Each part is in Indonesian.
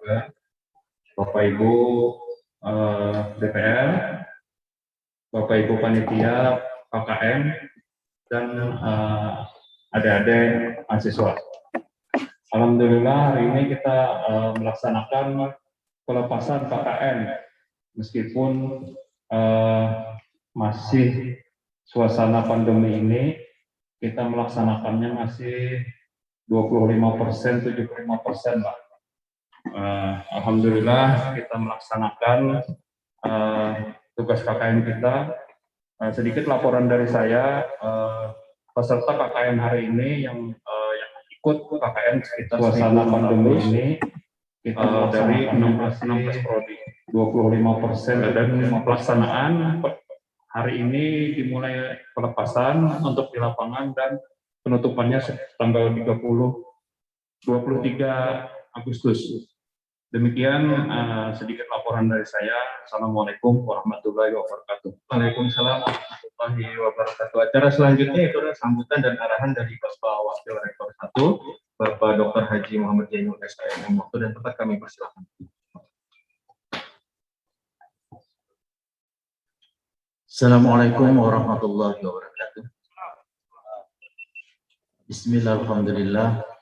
keluarga, Bapak Ibu DPR, Bapak Ibu panitia KKN, dan adik-adik mahasiswa. Alhamdulillah hari ini kita melaksanakan pelepasan KKN meskipun masih suasana pandemi ini, kita melaksanakannya masih 25%, 75% lah. Alhamdulillah kita melaksanakan tugas KKN kita. Sedikit laporan dari saya, peserta KKN hari ini yang ikut KKN sekitar suasana pandemi ini, kita dari 16 prodi, 25%, dan pelaksanaan hari ini dimulai pelepasan untuk di lapangan dan penutupannya tanggal 23 Agustus. Demikian sedikit laporan dari saya. Assalamualaikum warahmatullahi wabarakatuh. Waalaikumsalam warahmatullahi wabarakatuh. Acara selanjutnya itu adalah sambutan dan arahan dari Bapak Wakil Rektor 1, Bapak Dr. Haji Muhammad Jainul SIM. Waktu dan tempat kami persilakan. Assalamualaikum warahmatullahi wabarakatuh. Bismillahirrahmanirrahim.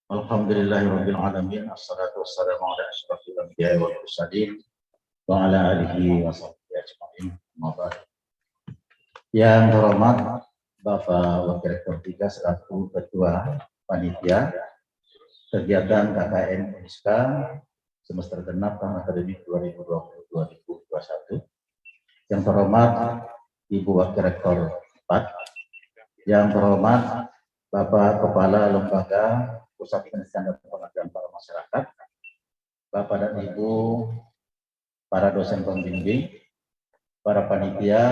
Alhamdulillahirabbil alamin. Assalatu wassalamu ala asyrafil anbiya'i wal mursalin wa ala alihi wa sahbihi ajmain. Yang terhormat Bapak Wakil Rektor 3 selaku Ketua Panitia Kegiatan KKN Uniska semester genap tahun akademik 2020-2021. Yang terhormat Ibu Wakil Rektor 4, yang terhormat Bapak Kepala Lembaga Pusat Penelitian dan Pengabdian para Masyarakat, Bapak dan Ibu para dosen pembimbing, para panitia,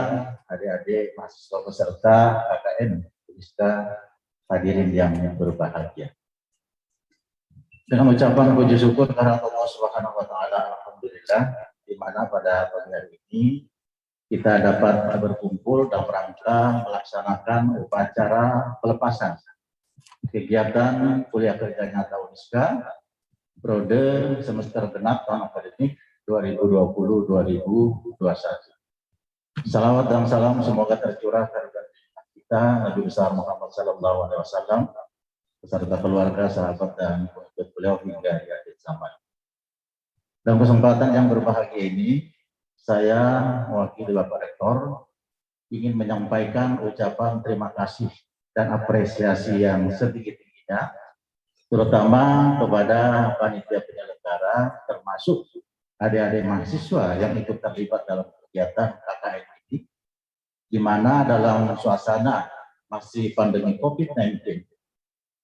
adik-adik mahasiswa peserta KKN Uniska, hadirin yang berbahagia. Dengan ucapan puji syukur kepada Allah Subhanahu wa taala, alhamdulillah, di mana pada pagi hari ini kita dapat berkumpul dalam rangka melaksanakan upacara pelepasan kegiatan kuliah kerja nyata Uniska periode semester genap tahun akademik 2020-2021. Salawat dan salam semoga tercurah kepada kita Nabi besar Muhammad SAW beserta keluarga, sahabat dan pengikut beliau hingga di akhir zaman. Dalam kesempatan yang berbahagia ini, saya mewakili Bapak Rektor ingin menyampaikan ucapan terima kasih dan apresiasi yang setinggi-tingginya, terutama kepada panitia penyelenggara, termasuk adik-adik mahasiswa yang ikut terlibat dalam kegiatan KKN ini, di mana dalam suasana masih pandemi COVID-19,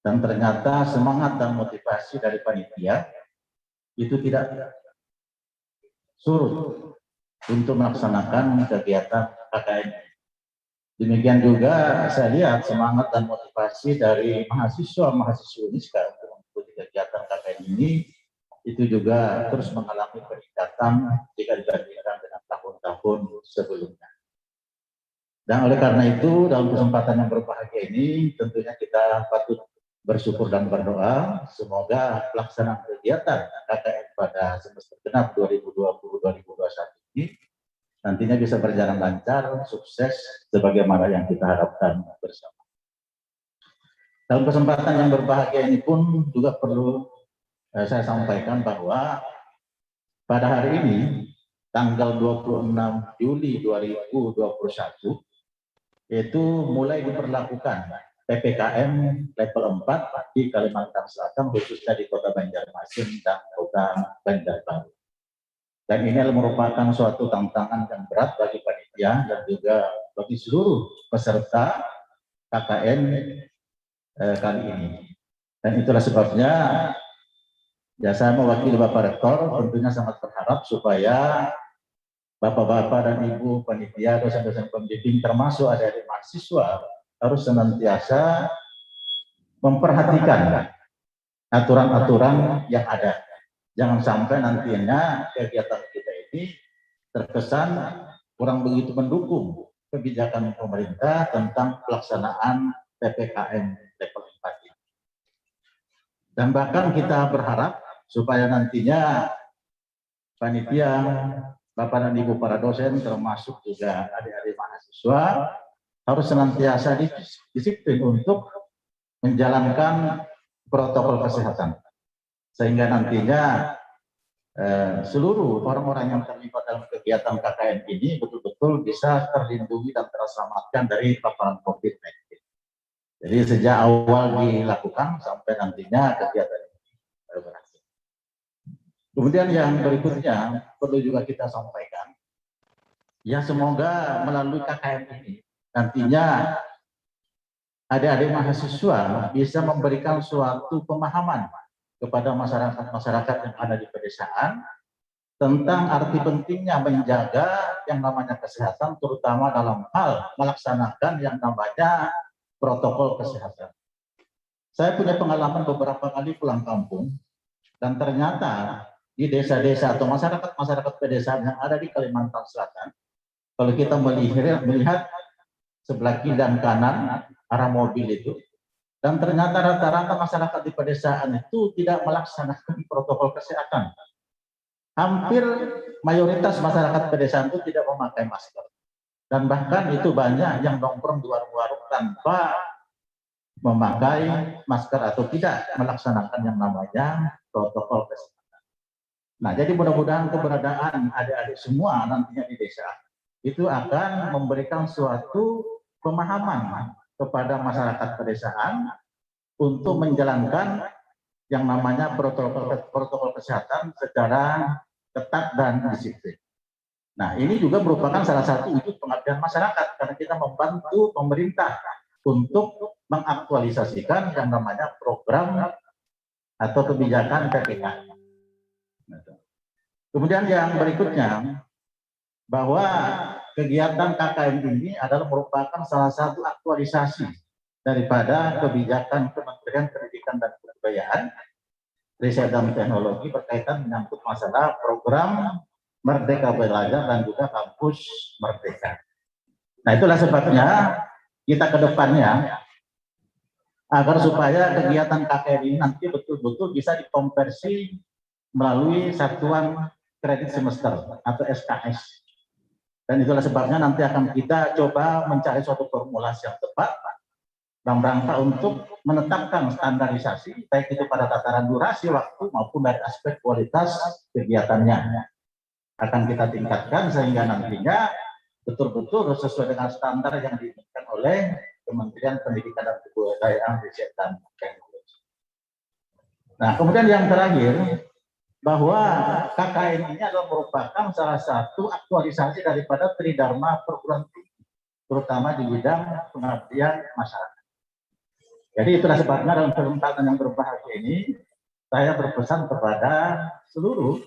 dan ternyata semangat dan motivasi dari panitia itu tidak surut untuk melaksanakan kegiatan KKN. Demikian juga saya lihat semangat dan motivasi dari mahasiswa-mahasiswa Uniska untuk mengikuti kegiatan KKN ini itu juga terus mengalami peningkatan jika dibandingkan dengan tahun-tahun sebelumnya. Dan oleh karena itu dalam kesempatan yang berbahagia ini tentunya kita patut bersyukur dan berdoa semoga pelaksanaan kegiatan KKN pada semester genap 2020-2021 ini nantinya bisa berjalan lancar, sukses, sebagaimana yang kita harapkan bersama. Dalam kesempatan yang berbahagia ini pun juga perlu saya sampaikan bahwa pada hari ini, tanggal 26 Juli 2021, itu mulai diperlakukan PPKM level 4 di Kalimantan Selatan, khususnya di Kota Banjarmasin dan Kota Banjarbaru. Dan ini merupakan suatu tantangan yang berat bagi panitia dan juga bagi seluruh peserta KKN kali ini. Dan itulah sebabnya ya saya mewakili Bapak Rektor tentunya sangat berharap supaya Bapak-bapak dan Ibu panitia, dosen-dosen pembimbing termasuk adik-adik mahasiswa harus senantiasa memperhatikan aturan-aturan yang ada. Jangan sampai nantinya kegiatan kita ini terkesan kurang begitu mendukung kebijakan pemerintah tentang pelaksanaan PPKM level 4 ini. Dan bahkan kita berharap supaya nantinya panitia, Bapak dan Ibu para dosen, termasuk juga adik-adik mahasiswa, harus senantiasa disiplin untuk menjalankan protokol kesehatan. Sehingga nantinya seluruh orang-orang yang terlibat dalam kegiatan KKN ini betul-betul bisa terlindungi dan terselamatkan dari paparan COVID-19. Jadi sejak awal dilakukan sampai nantinya kegiatan ini berhasil. Kemudian yang berikutnya perlu juga kita sampaikan, ya semoga melalui KKN ini nantinya adik-adik mahasiswa bisa memberikan suatu pemahaman kepada masyarakat yang ada di pedesaan tentang arti pentingnya menjaga yang namanya kesehatan, terutama dalam hal melaksanakan yang namanya protokol kesehatan. Saya punya pengalaman beberapa kali pulang kampung, dan ternyata di desa-desa atau masyarakat pedesaan yang ada di Kalimantan Selatan, kalau kita melihat sebelah kiri dan kanan arah mobil itu, dan ternyata rata-rata masyarakat di pedesaan itu tidak melaksanakan protokol kesehatan. Hampir mayoritas masyarakat pedesaan itu tidak memakai masker. Dan bahkan itu banyak yang nongkrong di warung-warung tanpa memakai masker atau tidak melaksanakan yang namanya protokol kesehatan. Nah, jadi mudah-mudahan keberadaan adik-adik semua nantinya di desa itu akan memberikan suatu pemahaman kepada masyarakat pedesaan untuk menjalankan yang namanya protokol kesehatan secara ketat dan disiplin. Nah, ini juga merupakan salah satu wujud pengabdian masyarakat karena kita membantu pemerintah untuk mengaktualisasikan yang namanya program atau kebijakan PPKM. Kemudian yang berikutnya, bahwa kegiatan KKN ini adalah merupakan salah satu aktualisasi daripada kebijakan Kementerian Pendidikan dan Kebudayaan, Riset dan Teknologi berkaitan menyangkut masalah program Merdeka Belajar dan juga Kampus Merdeka. Nah, itulah sebabnya kita ke depannya agar supaya kegiatan KKN ini nanti betul-betul bisa dikonversi melalui satuan kredit semester atau SKS. Dan itulah sebabnya nanti akan kita coba mencari suatu formulasi yang tepat dalam rangka untuk menetapkan standarisasi baik itu pada tataran durasi waktu maupun dari aspek kualitas kegiatannya. Akan kita tingkatkan sehingga nantinya betul-betul sesuai dengan standar yang diinginkan oleh Kementerian Pendidikan dan Kebudayaan, Riset dan Teknologi. Nah, kemudian yang terakhir, bahwa KKN ini adalah merupakan salah satu aktualisasi daripada Tridharma perguruan tinggi, terutama di bidang pengabdian masyarakat. Jadi itulah sebabnya dalam kesempatan yang berbahagia ini, saya berpesan kepada seluruh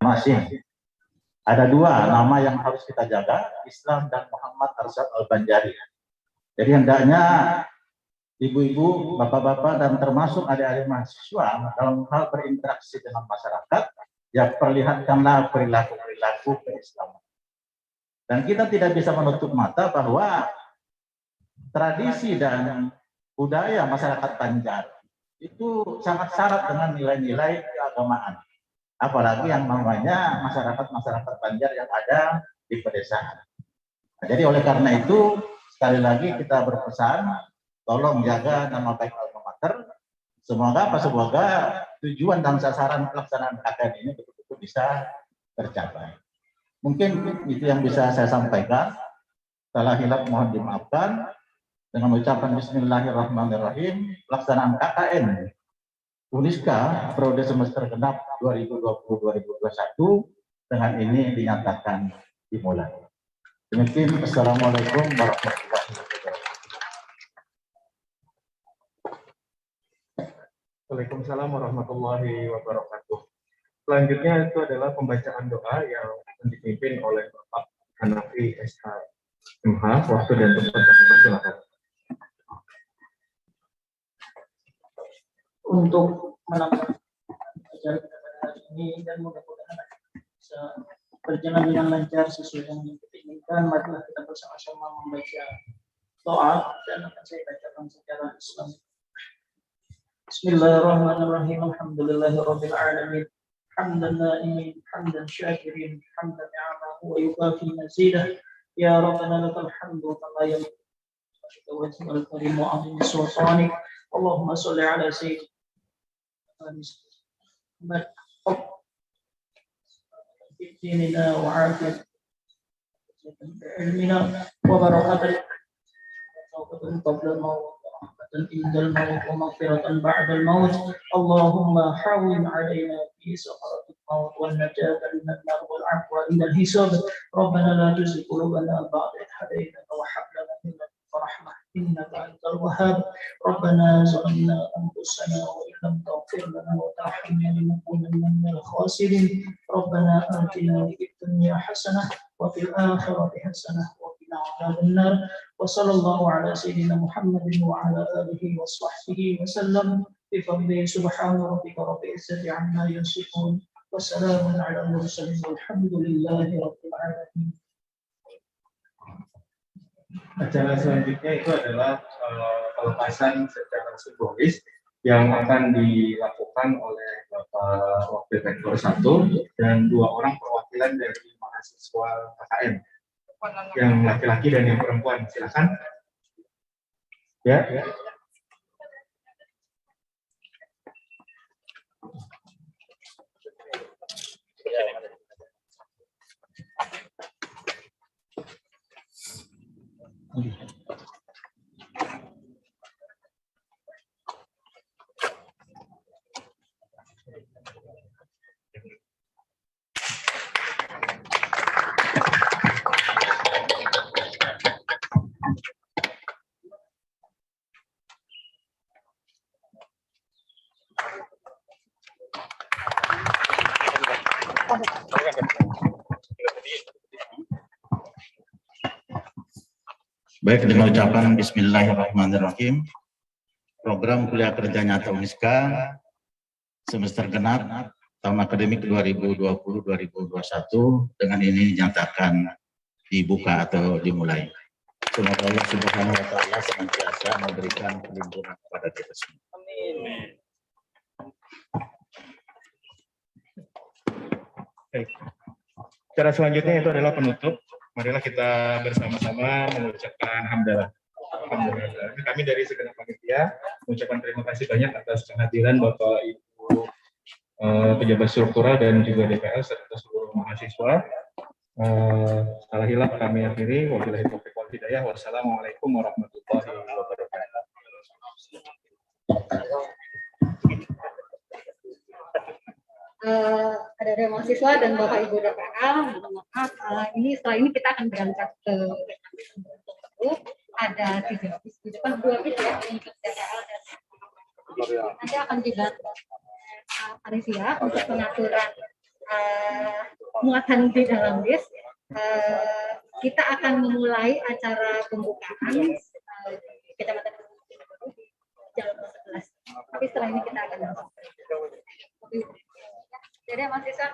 masing. Ada dua nama yang harus kita jaga, Islam dan Muhammad Arsyad Al-Banjari. Jadi hendaknya ibu-ibu, bapak-bapak, dan termasuk adik-adik mahasiswa dalam hal berinteraksi dengan masyarakat, ya perlihatkanlah perilaku-perilaku keislaman. Dan kita tidak bisa menutup mata bahwa tradisi dan budaya masyarakat Banjar itu sangat syarat dengan nilai-nilai keagamaan. Apalagi yang namanya masyarakat Banjar yang ada di pedesaan. Nah, jadi oleh karena itu, sekali lagi kita berpesan, tolong jaga nama baik alma mater. Semoga tujuan dan sasaran pelaksanaan KKN ini betul-betul bisa tercapai. Mungkin itu yang bisa saya sampaikan. Salah hilaf mohon dimaafkan. Dengan ucapan Bismillahirrahmanirrahim, pelaksanaan KKN Uniska periode semester genap 2020-2021 dengan ini dinyatakan dimulai. Demikian, Assalamualaikum warahmatullahi wabarakatuh. Waalaikumsalam warahmatullahi wabarakatuh. Selanjutnya itu adalah pembacaan doa yang akan dipimpin oleh Bapak Hanafi SHMH. Waktu dan tempat kami persilakan. Untuk menambah acara kita pada hari ini dan mudah-mudahan bisa berjalan dengan lancar sesuai dengan yang kita inginkan. Marilah kita bersama-sama membaca doa dan akan saya bacakan secara Islam. Bismillahirrahmanirrahim. Alhamdulillahirabbil alamin. Hamdan na'imin, hamdan syakirin, hamdan ni'amahu wa yukafi mazidah. Ya Rabbana lakal hamdu kama yanbaghi wa wajhikal karim wa 'azimi sultanik. Allahumma shalli ala sayyidina Muhammad في ديننا وعافية علمنا وبركة قبل الموت ورحمة عند الموت ومغفرة بعد الموت. اللهم حاول علينا في سخرة الموت والنجاة من النار والعفو عند الحساب. ربنا لا تزغ قلوبنا بعد إذ هديتنا وهب لنا من لدنك رحمة إنك أنت الوهاب. ربنا ظلمنا أنفسنا وإن لم تغفر لنا وترحمنا لنكونن من الخاسرين. ربنا آتنا في الدنيا حسنة وفي الآخرة حسنة وقنا عذاب النار. وصلى الله على سيدنا محمد وعلى آله وصحبه وسلم بفضله. سبحان ربك رب العزة عما يصفون وسلام على المرسلين والحمد لله رب العالمين. Acara selanjutnya itu adalah pelepasan secara simbolis yang akan dilakukan oleh Bapak Wakil Rektor 1 dan 2 orang perwakilan dari mahasiswa KKN, yang laki-laki dan yang perempuan. Silakan. Ya. Baik, dengan ucapan Bismillahirrahmanirrahim. Program kuliah kerja nyata UNISKA semester genap tahun akademik 2020-2021 dengan ini dinyatakan dibuka atau dimulai. Semoga Allah Subhanahu wa taala senantiasa memberikan perlindungan kepada kita semua. Amin. Baik. Cara selanjutnya itu adalah penutup. Marilah kita bersama-sama mengucapkan hamdalah. Alhamdulillah. Kami dari segenap panitia mengucapkan terima kasih banyak atas kehadiran Bapak Ibu pejabat struktural dan juga DPR serta seluruh mahasiswa. Salah hilaf kami akhiri. Wabillahi taufiq wal hidayah. Wassalamualaikum warahmatullahi wabarakatuh. Ada dari mahasiswa dan Bapak Ibu DPR, maaf, setelah ini kita akan berangkat ke ada 3 bis di depan, 2 bis ya untuk DPR dan nanti akan dibantu panitia untuk pengaturan muatan di dalam bis. Kita akan memulai acara pembukaan di Kecamatan Jalan 11. Tapi setelah ini kita akan masuk. Jadi mahasiswa.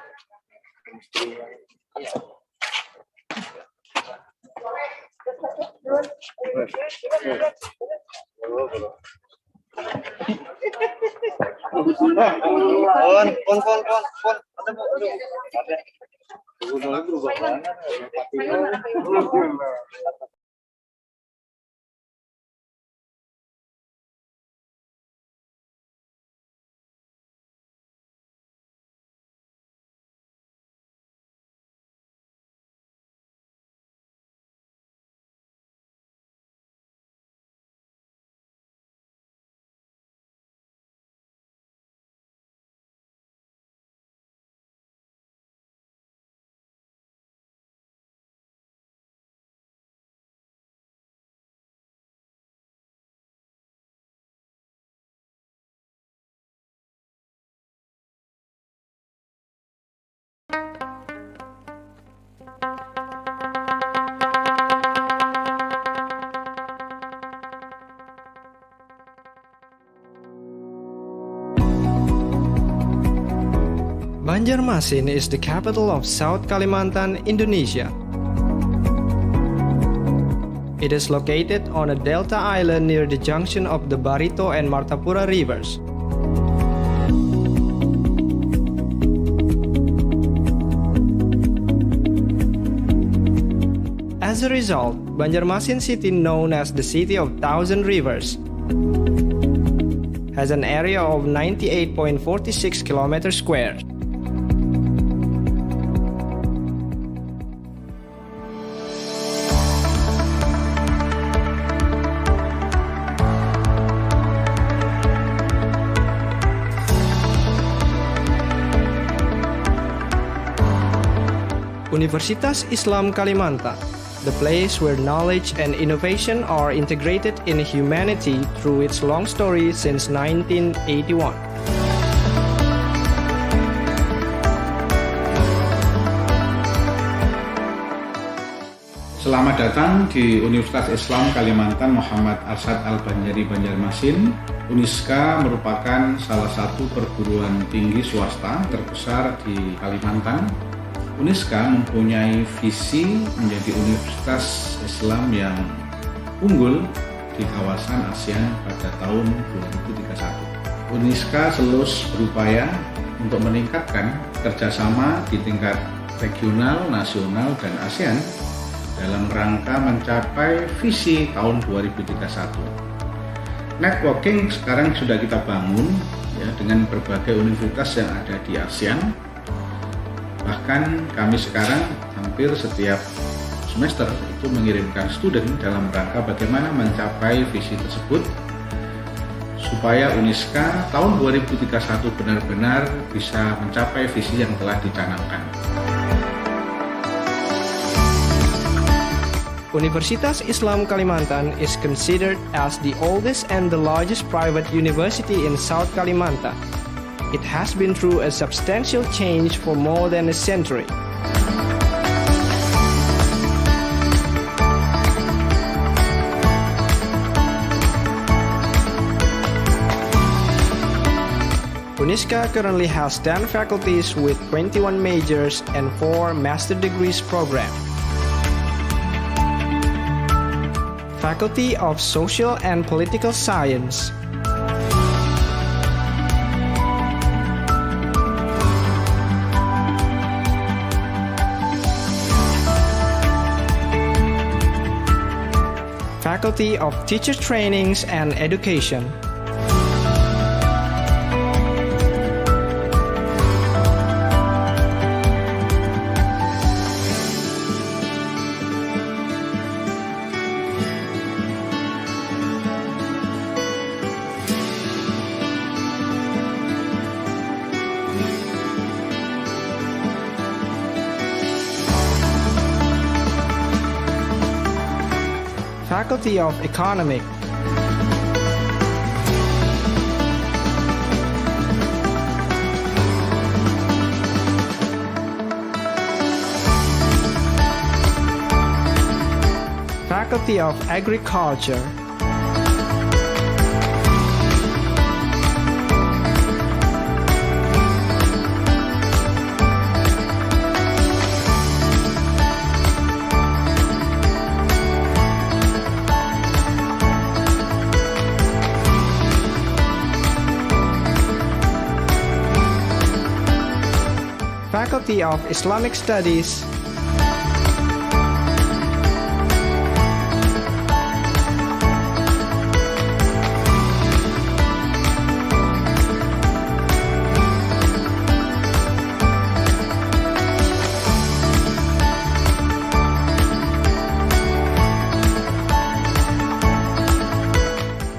Banjarmasin is the capital of South Kalimantan, Indonesia. It is located on a delta island near the junction of the Barito and Martapura rivers. As a result, Banjarmasin city, known as the City of Thousand Rivers, has an area of 98.46 km square. Universitas Islam Kalimantan, the place where knowledge and innovation are integrated in humanity through its long story since 1981. Selamat datang di Universitas Islam Kalimantan Muhammad Arsyad Al-Banjari Banjarmasin. UNISKA merupakan salah satu perguruan tinggi swasta terbesar di Kalimantan. UNISKA mempunyai visi menjadi universitas Islam yang unggul di kawasan ASEAN pada tahun 2031. UNISKA terus berupaya untuk meningkatkan kerjasama di tingkat regional, nasional, dan ASEAN dalam rangka mencapai visi tahun 2031. Networking sekarang sudah kita bangun ya, dengan berbagai universitas yang ada di ASEAN. Bahkan kami sekarang hampir setiap semester itu mengirimkan student dalam rangka bagaimana mencapai visi tersebut supaya UNISKA tahun 2031 benar-benar bisa mencapai visi yang telah dicanangkan. Universitas Islam Kalimantan is considered as the oldest and the largest private university in South Kalimantan. It has been through a substantial change for more than a century. UNISKA currently has 10 faculties with 21 majors and 4 master degrees program. Faculty of Social and Political Science, Faculty of Teacher Trainings and Education, Faculty of Economic, Faculty of Agriculture, Faculty of Islamic Studies,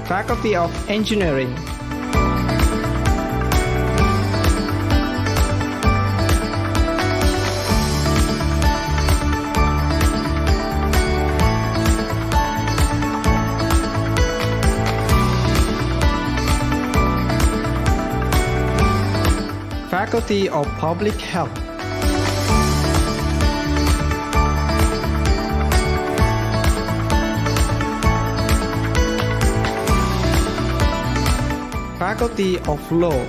Faculty of Engineering, Faculty of Public Health, Faculty of Law,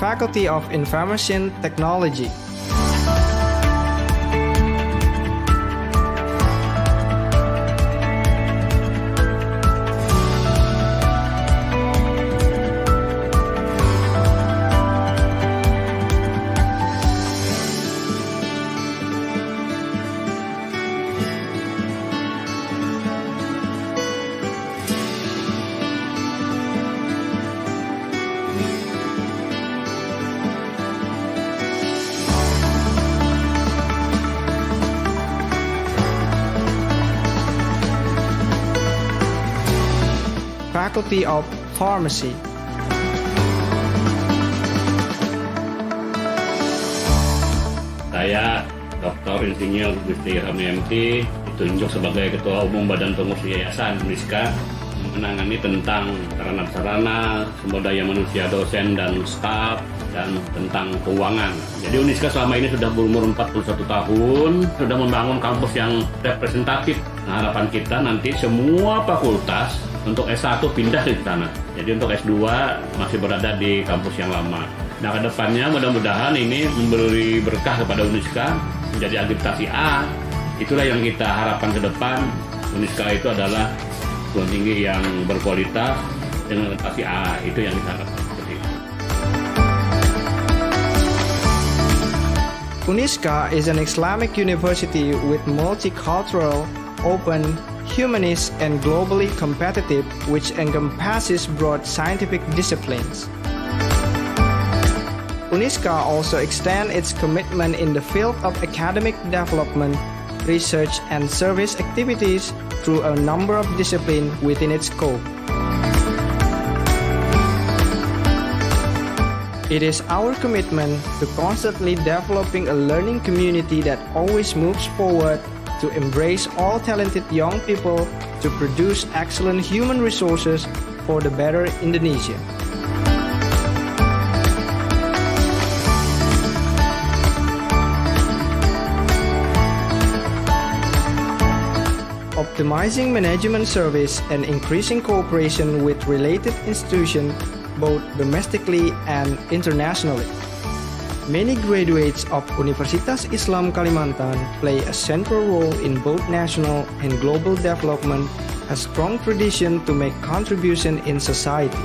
Faculty of Information Technology. Faculty of Pharmacy. Saya Dr. Insinyur Gusti Rami MT ditunjuk sebagai Ketua Umum Badan Pengurus Yayasan UNISKA menangani tentang sarana-sarana, sumber daya manusia, dosen dan staf, dan tentang keuangan. Jadi UNISKA selama ini sudah berumur 41 tahun, sudah membangun kampus yang representatif. Nah, harapan kita nanti semua fakultas untuk S1 pindah ke sana. Jadi untuk S2 masih berada di kampus yang lama. Nah, ke depannya mudah-mudahan ini memberi berkah kepada UNISKA menjadi akreditasi A. Itulah yang kita harapkan ke depan. UNISKA itu adalah perguruan tinggi yang berkualitas dengan akreditasi A. Itu yang kita harapkan. UNISKA is an Islamic university with multicultural, open, humanist, and globally competitive, which encompasses broad scientific disciplines. UNISKA also extends its commitment in the field of academic development, research, and service activities through a number of disciplines within its scope. It is our commitment to constantly developing a learning community that always moves forward, to embrace all talented young people, to produce excellent human resources for the better Indonesia. Optimizing management service and increasing cooperation with related institutions both domestically and internationally. Many graduates of Universitas Islam Kalimantan play a central role in both national and global development, a strong tradition to make contribution in society.